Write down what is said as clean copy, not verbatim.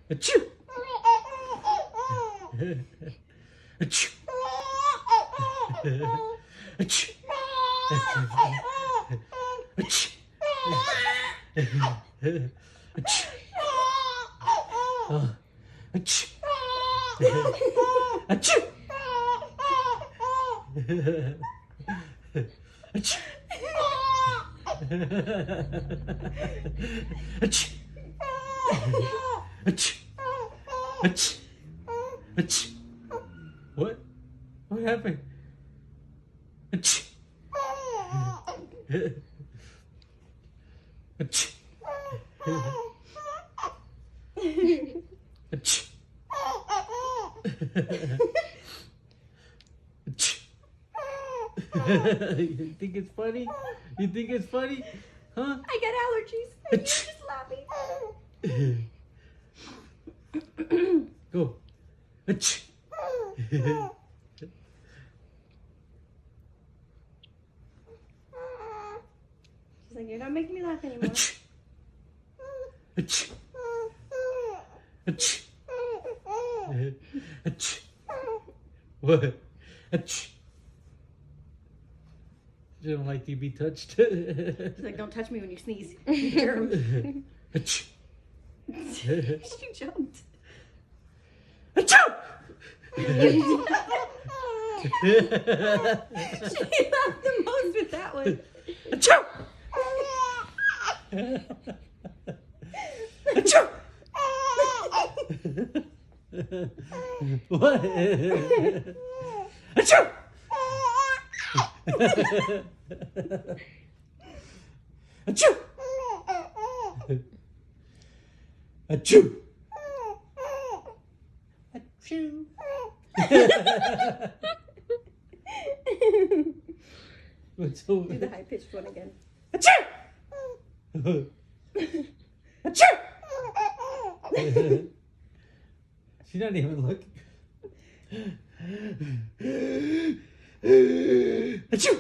Achoo! Achoo! Achoo! Achoo! Oh. Achoo! Achoo! Achoo! Achoo! Achoo! Achoo! Achoo! What? What happened? Achoo! Achoo! Achoo! You think it's funny? You think it's funny? Huh? I get allergies. You're just laughing. Go. Achoo! She's like, you're not making me laugh anymore. Achoo! Achoo! Achoo! Achoo! What? Achoo! She don't like to be touched. She's like, don't touch me when you sneeze. You germ. Achoo! She jumped. Achoo! She laughed the most with that one. Achoo! Achoo! What? Achoo! Achoo! Achoo! Achoo! What's over? Do the high pitched one again. Achoo! Achoo! She's not even looking. Achoo!